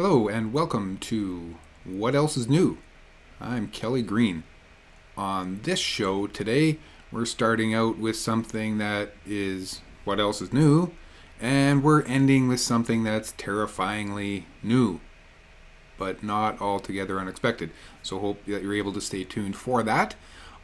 Hello and welcome to What Else is New? I'm Kelly Green. On this show today, we're starting out with something that is what else is new, and we're ending with something that's terrifyingly new, but not altogether unexpected. So hope that you're able to stay tuned for that.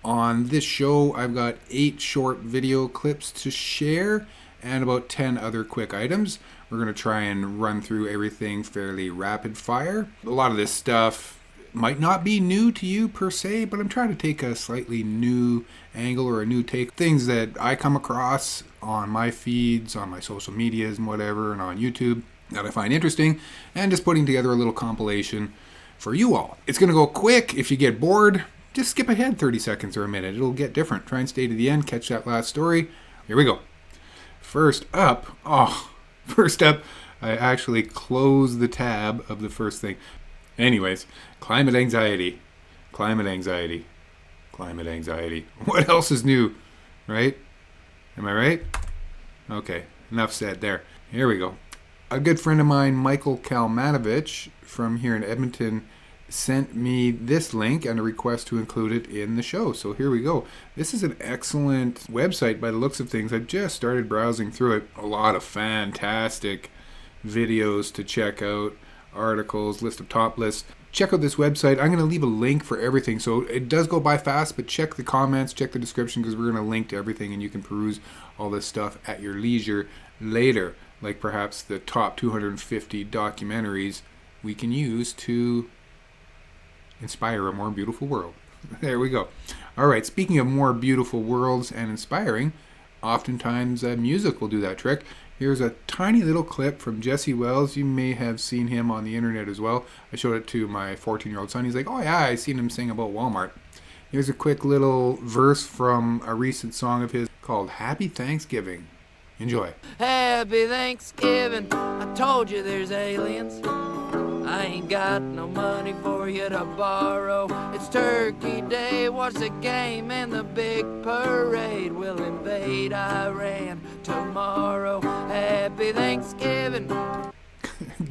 On this show, I've got 8 short video clips to share and about 10 other quick items. We're going to try and run through everything fairly rapid fire. A lot of this stuff might not be new to you per se, but I'm trying to take a slightly new angle or a new take. Things that I come across on my feeds, on my social medias and whatever, and on YouTube that I find interesting, and just putting together a little compilation for you all. It's going to go quick. If you get bored, just skip ahead 30 seconds or a minute. It'll get different. Try and stay to the end, catch that last story. Here we go. First up, I actually closed the tab of the first thing. Anyways, climate anxiety. What else is new, right? Am I right? Okay, enough said there. Here we go. A good friend of mine, Michael Kalmanovitch, from here in Edmonton, sent me this link and a request to include it in the show. So here we go. This is an excellent website by the looks of things. I just started browsing through it. A lot of fantastic videos to check out, articles, list of top lists. Check out this website. I'm going to leave a link for everything. So it does go by fast, but check the comments, check the description, because we're going to link to everything and you can peruse all this stuff at your leisure later. Like perhaps the top 250 documentaries we can use to inspire a more beautiful world. There we go. All right, speaking of more beautiful worlds and inspiring, oftentimes music will do that trick. Here's a tiny little clip from Jesse Wells. You may have seen him on the internet as well. I showed it to my 14-year-old son. He's like, oh yeah, I seen him sing about Walmart. Here's a quick little verse from a recent song of his called Happy Thanksgiving. Enjoy. Happy Thanksgiving, I told you there's aliens. I ain't got no money for you to borrow. It's Turkey Day, watch the game and the big parade. We'll invade Iran tomorrow. Happy Thanksgiving.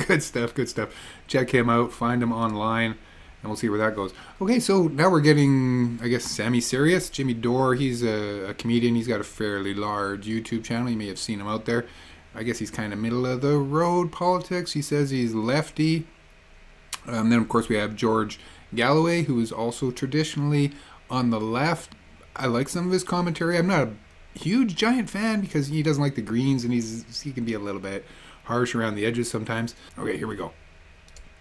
Good stuff. Check him out, find him online, and we'll see where that goes. Okay, so now we're getting, I guess, semi-serious. Jimmy Dore, he's a comedian. He's got a fairly large YouTube channel. You may have seen him out there. I guess he's kind of middle of the road politics. He says he's lefty. Then, of course, we have George Galloway, who is also traditionally on the left. I like some of his commentary. I'm not a huge, giant fan because he doesn't like the Greens, and he can be a little bit harsh around the edges sometimes. Okay, here we go.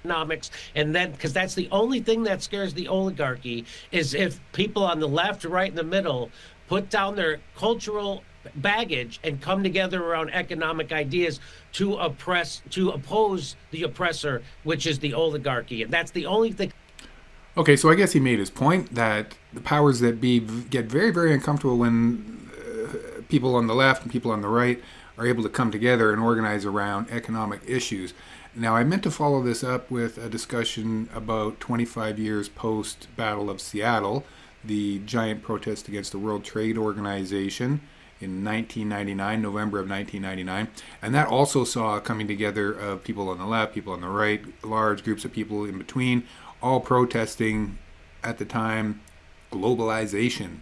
Economics, and then because that's the only thing that scares the oligarchy is if people on the left, right, and the middle put down their cultural baggage and come together around economic ideas to oppose the oppressor, which is the oligarchy. And that's the only thing. Okay, so I guess he made his point that the powers that be get very, very uncomfortable when people on the left and people on the right are able to come together and organize around economic issues. Now, I meant to follow this up with a discussion about 25 years post-Battle of Seattle, the giant protest against the World Trade Organization in 1999, November of 1999. And that also saw a coming together of people on the left, people on the right, large groups of people in between, all protesting at the time globalization.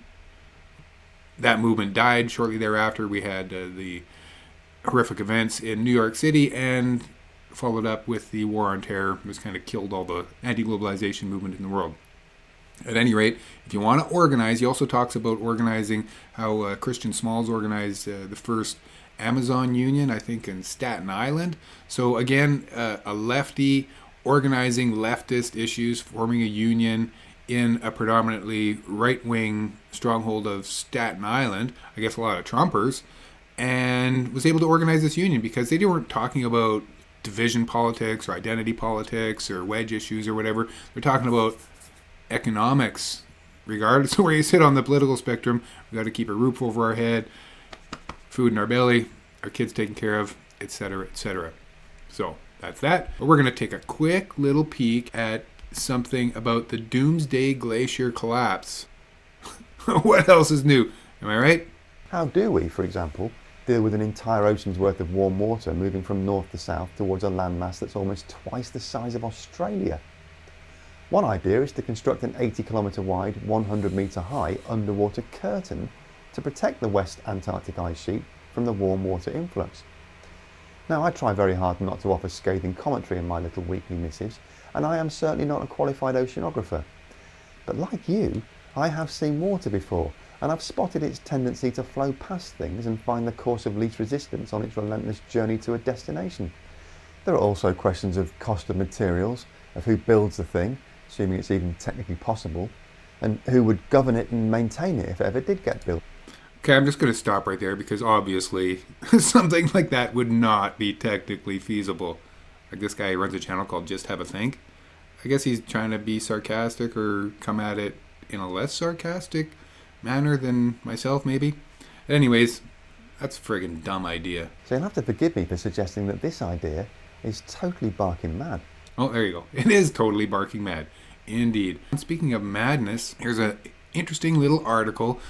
That movement died shortly thereafter. We had the horrific events in New York City and followed up with the War on Terror, which kind of killed all the anti-globalization movement in the world. At any rate, if you want to organize, he also talks about organizing, how Christian Smalls organized the first Amazon union, I think in Staten Island. So again, a lefty organizing leftist issues, forming a union in a predominantly right-wing stronghold of Staten Island, I guess a lot of Trumpers, and was able to organize this union because they weren't talking about division politics or identity politics or wedge issues or whatever. They're talking about economics. Regardless of where you sit on the political spectrum, we got to keep a roof over our head, food in our belly, our kids taken care of, etc., etc. So that's that. But we're going to take a quick little peek at something about the doomsday glacier collapse. What else is new? Am I right? How do we, for example, deal with an entire ocean's worth of warm water moving from north to south towards a landmass that's almost twice the size of Australia. One idea is to construct an 80-kilometre wide, 100-metre high underwater curtain to protect the West Antarctic ice sheet from the warm water influx. Now, I try very hard not to offer scathing commentary in my little weekly missives, and I am certainly not a qualified oceanographer. But like you, I have seen water before, and I've spotted its tendency to flow past things and find the course of least resistance on its relentless journey to a destination. There are also questions of cost of materials, of who builds the thing, assuming it's even technically possible, and who would govern it and maintain it if it ever did get built. Okay, I'm just going to stop right there because obviously something like that would not be technically feasible. Like this guy runs a channel called Just Have a Think. I guess he's trying to be sarcastic or come at it in a less sarcastic manner than myself, maybe. Anyways, that's a friggin' dumb idea. So you'll have to forgive me for suggesting that this idea is totally barking mad. Oh, there you go. It is totally barking mad. Indeed. Speaking of madness, here's an interesting little article.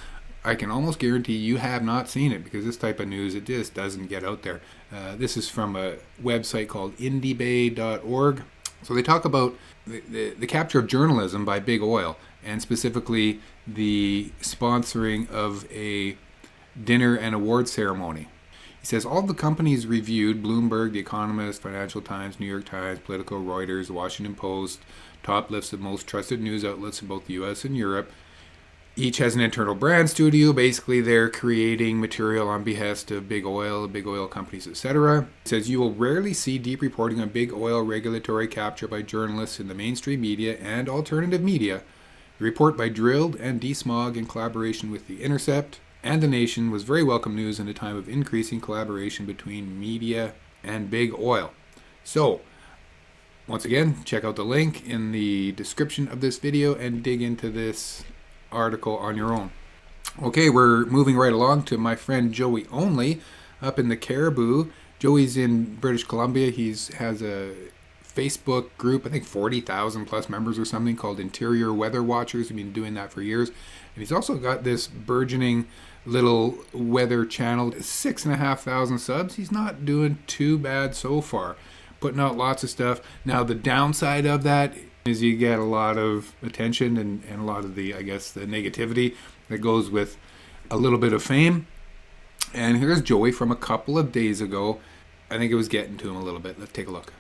I can almost guarantee you have not seen it because this type of news, it just doesn't get out there. This is from a website called indiebay.org. So they talk about the capture of journalism by big oil, and specifically the sponsoring of a dinner and award ceremony. He says all the companies reviewed, Bloomberg, The Economist, Financial Times, New York Times, Politico, Reuters, The Washington Post, top lists of most trusted news outlets in both the US and Europe. Each has an internal brand studio. Basically, they're creating material on behest of big oil companies, etc. It says you will rarely see deep reporting on big oil regulatory capture by journalists in the mainstream media and alternative media. The report by Drilled and DSmog in collaboration with The Intercept and The Nation was very welcome news in a time of increasing collaboration between media and big oil. So, once again, check out the link in the description of this video and dig into this article on your own. Okay, we're moving right along to my friend Joey Only up in the Caribou. Joey's in British Columbia. He has a Facebook group, I think 40,000 plus members or something, called Interior Weather Watchers. He's been doing that for years. And he's also got this burgeoning little weather channel, 6,500 subs. He's not doing too bad so far, putting out lots of stuff. Now, the downside of that is you get a lot of attention and a lot of the, I guess, the negativity that goes with a little bit of fame. And here's Joey from a couple of days ago. I think it was getting to him a little bit. Let's take a look.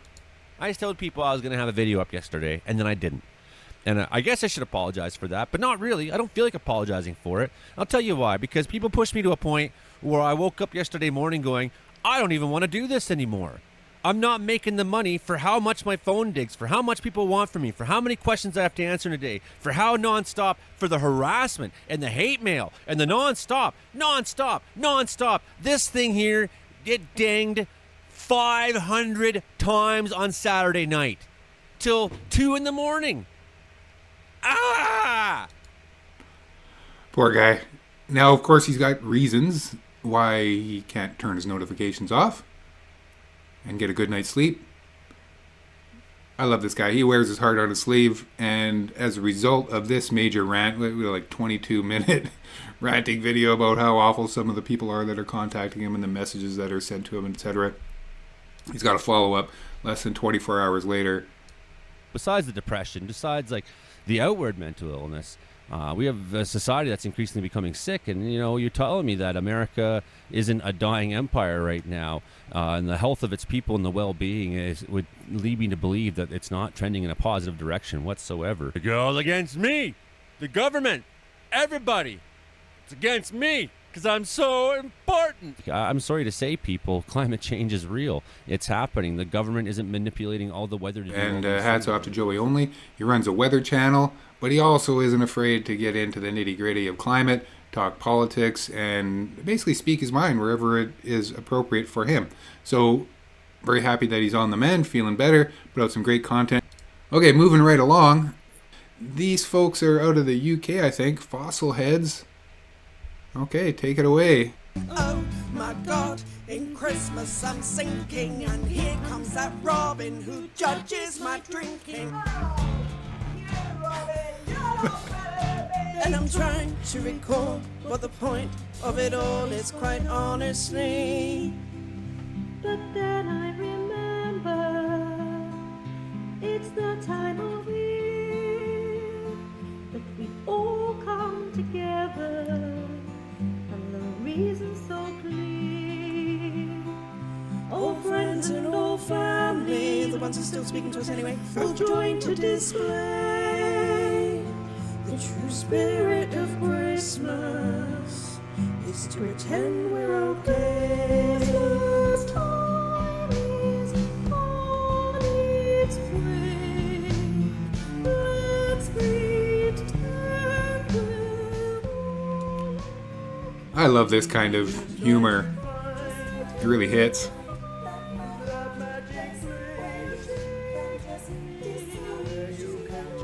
I just told people I was going to have a video up yesterday, and then I didn't. And I guess I should apologize for that, but not really. I don't feel like apologizing for it. I'll tell you why. Because people pushed me to a point where I woke up yesterday morning going, I don't even want to do this anymore. I'm not making the money for how much my phone digs, for how much people want from me, for how many questions I have to answer in a day, for how nonstop, for the harassment and the hate mail and the nonstop. This thing here, it dinged 500 times on Saturday night till 2 in the morning. Ah! Poor guy. Now, of course, he's got reasons why he can't turn his notifications off and get a good night's sleep. I love this guy. He wears his heart on his sleeve, and as a result of this major rant, like 22-minute ranting video about how awful some of the people are that are contacting him and the messages that are sent to him, etc., he's got a follow-up less than 24 hours later. Besides the depression, besides like the outward mental illness, we have a society that's increasingly becoming sick. And, you know, you're telling me that America isn't a dying empire right now, and the health of its people and the well-being would lead me to believe that it's not trending in a positive direction whatsoever. It goes against me, the government, everybody. It's against me because I'm so important. I'm sorry to say, people, climate change is real. It's happening. The government isn't manipulating all the weather. And hats off to Joey Only. He runs a weather channel, but he also isn't afraid to get into the nitty-gritty of climate, talk politics, and basically speak his mind wherever it is appropriate for him. So, very happy that he's on the mend, feeling better, put out some great content. Okay, moving right along. These folks are out of the UK, I think. FOSSILHEADS. Okay, take it away. Oh my God, in Christmas I'm sinking, and here comes that Robin who judges my drinking. And I'm trying to recall what the point of it all is, quite honestly. But then I remember it's the time of year that we all come together, and the reason's so clear. All friends and all family, the ones who are still speaking to us anyway, will join to display the true spirit of Christmas is to pretend we're okay. Christmas time is on its way. Let's pretend we're I love this kind of humor. It really hits.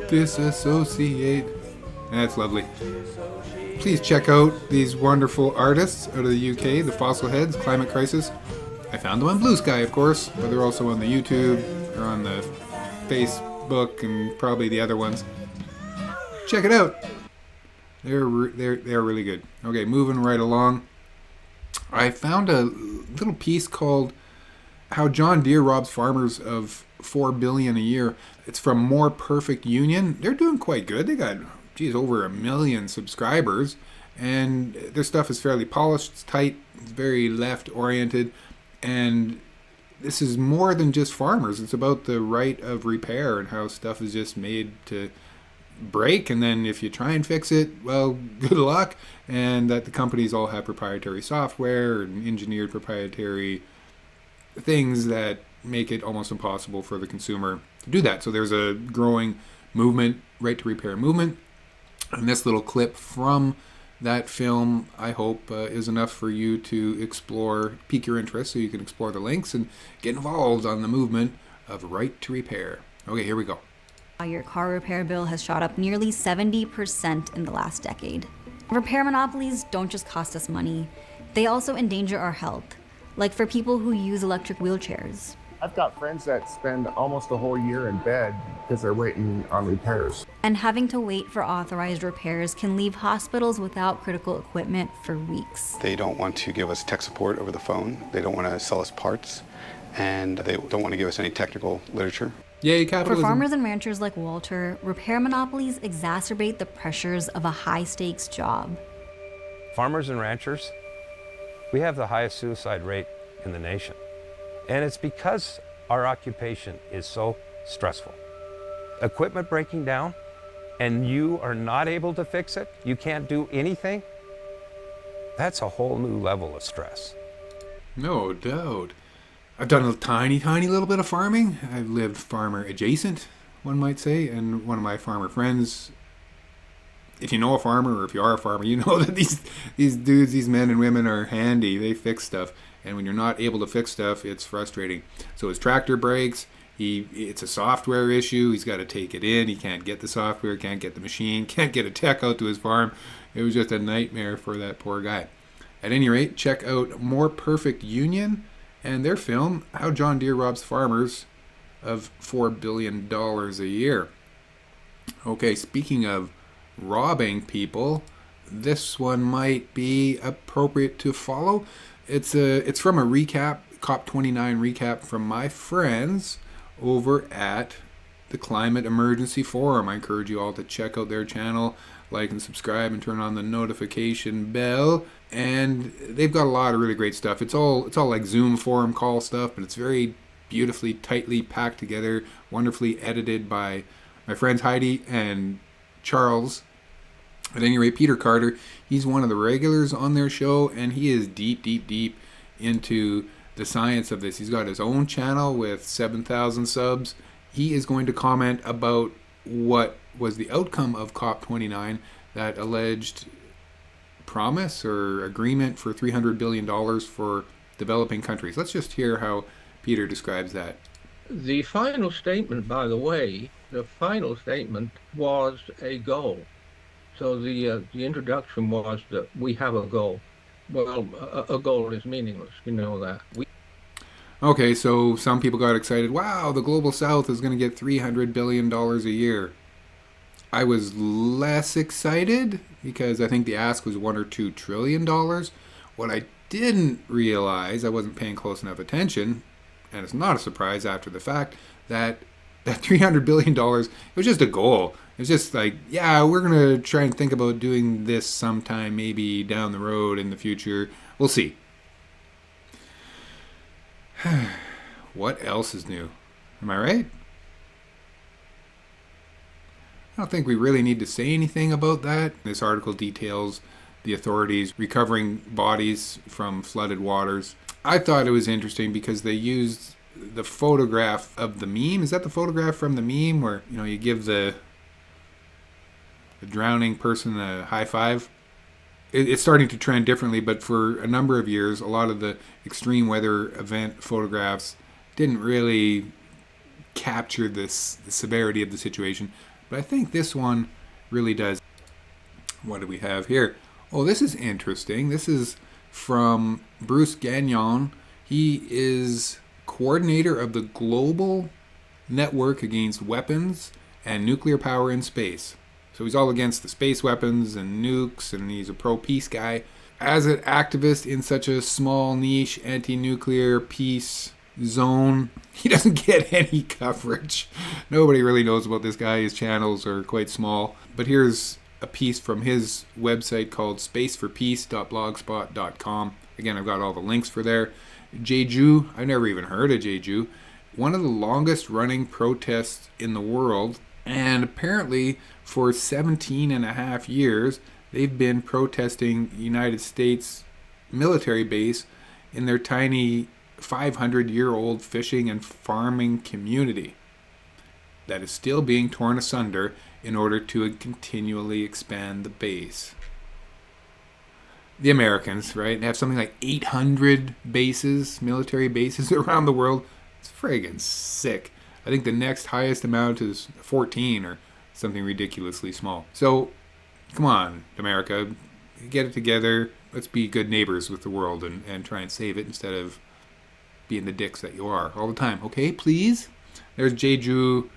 Disassociate. That's lovely. Please check out these wonderful artists out of the UK, the Fossilheads, Climate Crisis. I found them on Blue Sky, of course, but they're also on the YouTube, or on the Facebook, and probably the other ones. Check it out. They're really good. Okay, moving right along. I found a little piece called "How John Deere Robs Farmers of $4 billion a Year." It's from More Perfect Union. They're doing quite good. They got, over 1 million subscribers, and their stuff is fairly polished. It's tight. It's very left-oriented, and this is more than just farmers. It's about the right of repair and how stuff is just made to break, and then if you try and fix it, well, good luck, and that the companies all have proprietary software and engineered proprietary things that make it almost impossible for the consumer to do that. So there's a growing movement, right to repair movement, and this little clip from that film, I hope, is enough for you to explore, pique your interest, so you can explore the links and get involved on the movement of right to repair. Okay, here we go. Your car repair bill has shot up nearly 70% in the last decade. Repair monopolies don't just cost us money, they also endanger our health, like for people who use electric wheelchairs. I've got friends that spend almost a whole year in bed because they're waiting on repairs. And having to wait for authorized repairs can leave hospitals without critical equipment for weeks. They don't want to give us tech support over the phone. They don't want to sell us parts, and they don't want to give us any technical literature. Yay, For capitalism. farmers and ranchers like Walter, repair monopolies exacerbate the pressures of a high-stakes job. Farmers and ranchers, we have the highest suicide rate in the nation. And it's because our occupation is so stressful. Equipment breaking down, and you are not able to fix it, you can't do anything, that's a whole new level of stress. No doubt. I've done a tiny little bit of farming. I've lived farmer adjacent, one might say, and one of my farmer friends, if you know a farmer or if you are a farmer, you know that these dudes, these men and women are handy. They fix stuff. And when you're not able to fix stuff, it's frustrating. So his tractor breaks. It's a software issue. He's got to take it in. He can't get the software, can't get the machine, can't get a tech out to his farm. It was just a nightmare for that poor guy. At any rate, check out More Perfect Union and their film, How John Deere Robs Farmers of $4 billion a year. Okay, speaking of robbing people, this one might be appropriate to follow. It's from a recap, COP29 recap from my friends over at the Climate Emergency Forum. I encourage you all to check out their channel, like and subscribe, and turn on the notification bell. And they've got a lot of really great stuff. It's all like Zoom forum call stuff, but it's very beautifully, tightly packed together, wonderfully edited by my friends Heidi and Charles. At any rate, Peter Carter, he's one of the regulars on their show, and he is deep into the science of this. He's got his own channel with 7,000 subs. He is going to comment about what was the outcome of COP29, that alleged promise or agreement for $300 billion for developing countries. Let's just hear how Peter describes that. The final statement, by the way, was a goal. So the introduction was that we have a goal. Well, a goal is meaningless. You know that. Okay, so some people got excited. Wow, the Global South is going to get $300 billion a year. I was less excited because I think the ask was $1 or $2 trillion. What I didn't realize, I wasn't paying close enough attention, and it's not a surprise after the fact, that $300 billion, it was just a goal. It was just like, yeah, we're going to try and think about doing this sometime, maybe down the road in the future. We'll see. What else is new? Am I right? I don't think we really need to say anything about that. This article details the authorities recovering bodies from flooded waters. I thought it was interesting because they used the photograph of the meme. Is that the photograph from the meme where, you know, you give the drowning person a high five? It's starting to trend differently, but for a number of years, a lot of the extreme weather event photographs didn't really capture the severity of the situation. But I think this one really does. What do we have here? Oh, this is interesting. This is from Bruce Gagnon. He is coordinator of the Global Network Against Weapons and Nuclear Power in Space. So he's all against the space weapons and nukes, and he's a pro-peace guy. As an activist in such a small niche anti-nuclear peace zone, he doesn't get any coverage. Nobody really knows about this guy. His channels are quite small. But here's a piece from his website called spaceforpeace.blogspot.com. Again, I've got all the links for there. Jeju, I've never even heard of Jeju. One of the longest running protests in the world. And apparently for 17 and a half years, they've been protesting United States military base in their tiny 500-year-old fishing and farming community that is still being torn asunder in order to continually expand the base. The Americans, right, have something like 800 bases, military bases around the world. It's friggin' sick. I think the next highest amount is 14 or something ridiculously small. So, come on, America, get it together. Let's be good neighbors with the world and try and save it instead of being the dicks that you are all the time. Okay, please? There's Jeju,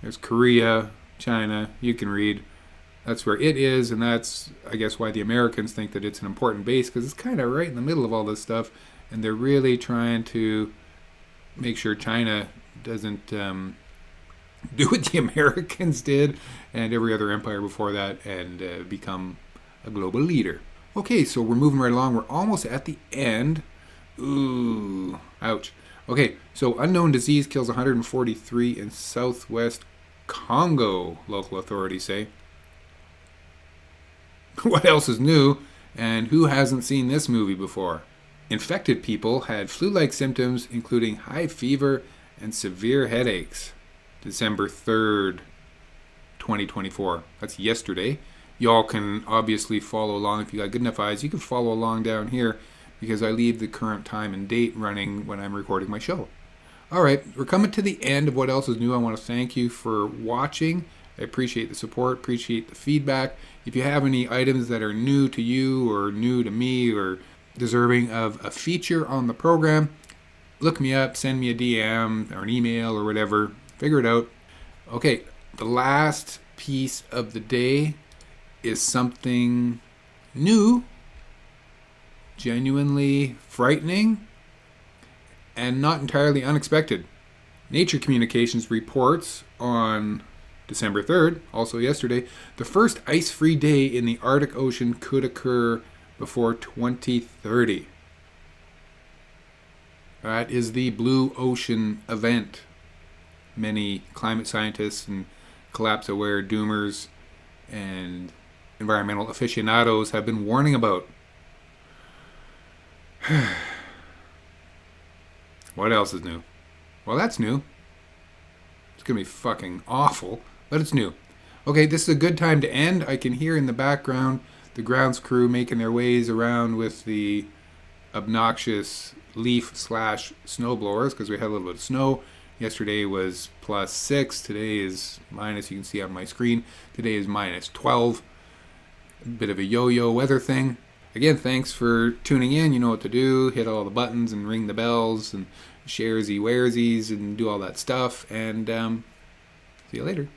there's Korea, China. You can read. That's where it is, and that's, I guess, why the Americans think that it's an important base, because it's kind of right in the middle of all this stuff, and they're really trying to make sure China doesn't do what the Americans did and every other empire before that and become a global leader. Okay, so we're moving right along. We're almost at the end. Ooh, ouch. Okay, so unknown disease kills 143 in southwest Congo, local authorities say. What else is new? And who hasn't seen this movie before? Infected people had flu-like symptoms, including high fever and severe headaches. December 3rd, 2024. That's yesterday. Y'all can obviously follow along if you got good enough eyes. You can follow along down here because I leave the current time and date running when I'm recording my show. All right, we're coming to the end of what else is new. I want to thank you for watching. I appreciate the support, appreciate the feedback. If you have any items that are new to you or new to me or deserving of a feature on the program, look me up, send me a DM or an email or whatever. Figure it out. Okay, the last piece of the day is something new, genuinely frightening, and not entirely unexpected. Nature Communications reports on December 3rd, also yesterday, the first ice-free day in the Arctic Ocean could occur before 2030. That is the Blue Ocean event. Many climate scientists and collapse-aware doomers and environmental aficionados have been warning about. What else is new? Well, that's new. It's going to be fucking awful, but it's new. Okay, this is a good time to end. I can hear in the background the grounds crew making their ways around with the obnoxious leaf/snow blowers because we had a little bit of snow. Yesterday was +6. Today is minus. You can see on my screen. Today is -12. A bit of a yo-yo weather thing. Again, thanks for tuning in. You know what to do. Hit all the buttons and ring the bells and sharesy, wearsies and do all that stuff. And see you later.